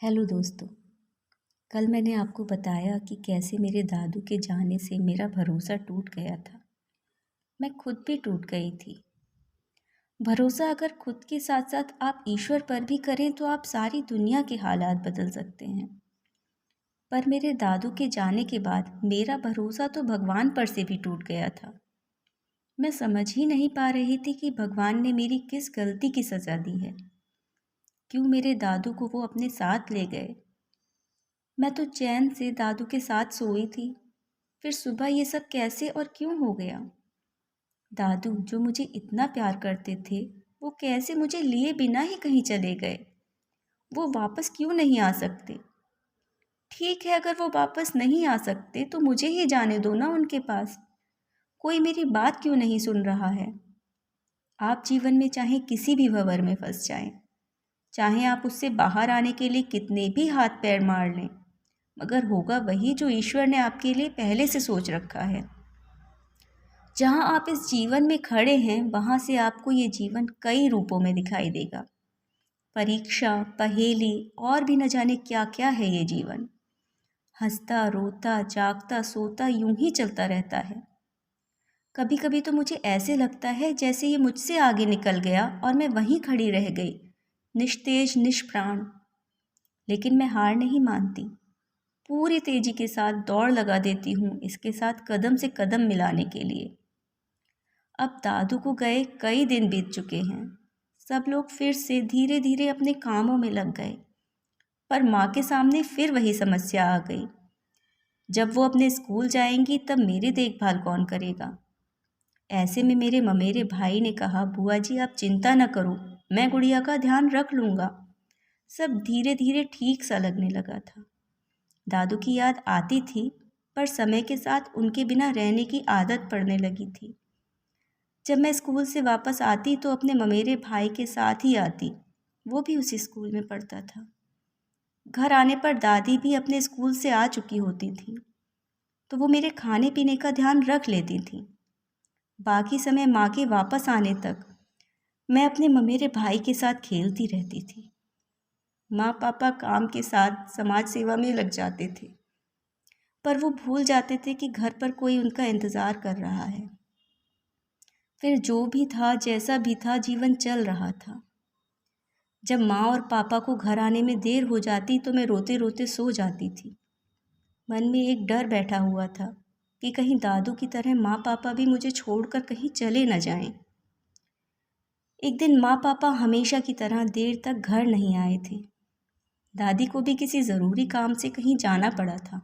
Hello दोस्तों। कल मैंने आपको बताया कि कैसे मेरे दादू के जाने से मेरा भरोसा टूट गया था। मैं खुद भी टूट गई थी। भरोसा अगर खुद के साथ साथ आप ईश्वर पर भी करें तो आप सारी दुनिया के हालात बदल सकते हैं। पर मेरे दादू के जाने के बाद मेरा भरोसा तो भगवान पर से भी टूट गया था। मैं समझ ही नहीं पा रही थी कि भगवान ने मेरी किस गलती की सज़ा दी है। क्यों मेरे दादू को वो अपने साथ ले गए। मैं तो चैन से दादू के साथ सोई थी। फिर सुबह ये सब कैसे और क्यों हो गया। दादू जो मुझे इतना प्यार करते थे, वो कैसे मुझे लिए बिना ही कहीं चले गए। वो वापस क्यों नहीं आ सकते। ठीक है, अगर वो वापस नहीं आ सकते तो मुझे ही जाने दो ना उनके पास। कोई मेरी बात क्यों नहीं सुन रहा है। आप जीवन में चाहे किसी भी भंवर में फंस जाएं, चाहे आप उससे बाहर आने के लिए कितने भी हाथ पैर मार लें, मगर होगा वही जो ईश्वर ने आपके लिए पहले से सोच रखा है। जहाँ आप इस जीवन में खड़े हैं, वहाँ से आपको ये जीवन कई रूपों में दिखाई देगा। परीक्षा, पहेली और भी न जाने क्या क्या है ये जीवन। हंसता, रोता, जागता, सोता यूं ही चलता रहता है। कभी कभी तो मुझे ऐसे लगता है जैसे ये मुझसे आगे निकल गया और मैं वहीं खड़ी रह गई, निस्तेज निष्प्राण। लेकिन मैं हार नहीं मानती। पूरी तेजी के साथ दौड़ लगा देती हूँ इसके साथ कदम से कदम मिलाने के लिए। अब दादू को गए कई दिन बीत चुके हैं। सब लोग फिर से धीरे धीरे अपने कामों में लग गए। पर माँ के सामने फिर वही समस्या आ गई। जब वो अपने स्कूल जाएंगी तब मेरी देखभाल कौन करेगा। ऐसे में मेरे ममेरे भाई ने कहा, बुआ जी आप चिंता न करो, मैं गुड़िया का ध्यान रख लूँगा। सब धीरे धीरे ठीक सा लगने लगा था। दादू की याद आती थी, पर समय के साथ उनके बिना रहने की आदत पड़ने लगी थी। जब मैं स्कूल से वापस आती तो अपने ममेरे भाई के साथ ही आती। वो भी उसी स्कूल में पढ़ता था। घर आने पर दादी भी अपने स्कूल से आ चुकी होती थी, तो वो मेरे खाने पीने का ध्यान रख लेती थी। बाकी समय माँ के वापस आने तक मैं अपने ममेरे भाई के साथ खेलती रहती थी। माँ पापा काम के साथ समाज सेवा में लग जाते थे, पर वो भूल जाते थे कि घर पर कोई उनका इंतज़ार कर रहा है। फिर जो भी था, जैसा भी था, जीवन चल रहा था। जब माँ और पापा को घर आने में देर हो जाती तो मैं रोते रोते सो जाती थी। मन में एक डर बैठा हुआ था कि कहीं दादू की तरह माँ पापा भी मुझे छोड़कर कहीं चले न जाएं। एक दिन माँ पापा हमेशा की तरह देर तक घर नहीं आए थे। दादी को भी किसी ज़रूरी काम से कहीं जाना पड़ा था।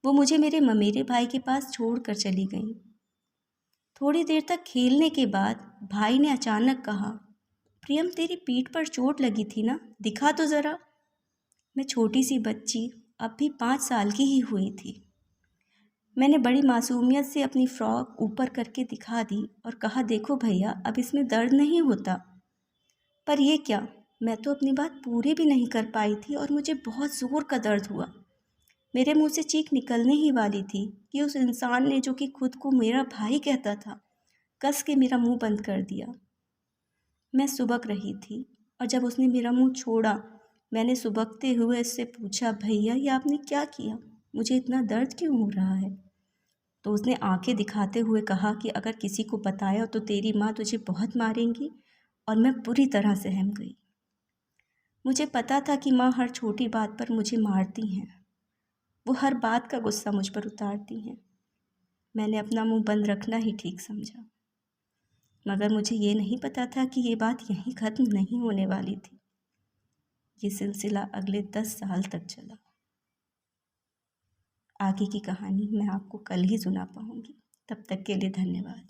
वो मुझे मेरे ममेरे भाई के पास छोड़कर चली गई। थोड़ी देर तक खेलने के बाद भाई ने अचानक कहा, प्रियम तेरी पीठ पर चोट लगी थी ना, दिखा तो ज़रा। मैं छोटी सी बच्ची, अब भी 5 साल की ही हुई थी। मैंने बड़ी मासूमियत से अपनी फ्रॉक ऊपर करके दिखा दी और कहा, देखो भैया अब इसमें दर्द नहीं होता। पर ये क्या, मैं तो अपनी बात पूरी भी नहीं कर पाई थी और मुझे बहुत ज़ोर का दर्द हुआ। मेरे मुंह से चीख निकलने ही वाली थी कि उस इंसान ने, जो कि खुद को मेरा भाई कहता था, कस के मेरा मुंह बंद कर दिया। मैं सुबक रही थी और जब उसने मेरा मुंह छोड़ा, मैंने सुबकते हुए उससे पूछा, भैया ये आपने क्या किया, मुझे इतना दर्द क्यों हो रहा है। तो उसने आंखें दिखाते हुए कहा कि अगर किसी को बताया तो तेरी माँ तुझे बहुत मारेंगी। और मैं बुरी तरह सहम गई। मुझे पता था कि माँ हर छोटी बात पर मुझे मारती हैं। वो हर बात का गुस्सा मुझ पर उतारती हैं। मैंने अपना मुंह बंद रखना ही ठीक समझा, मगर मुझे ये नहीं पता था कि ये बात यहीं ख़त्म नहीं होने वाली थी। ये सिलसिला अगले 10 साल तक चला। आगे की कहानी मैं आपको कल ही सुना पाऊँगी। तब तक के लिए धन्यवाद।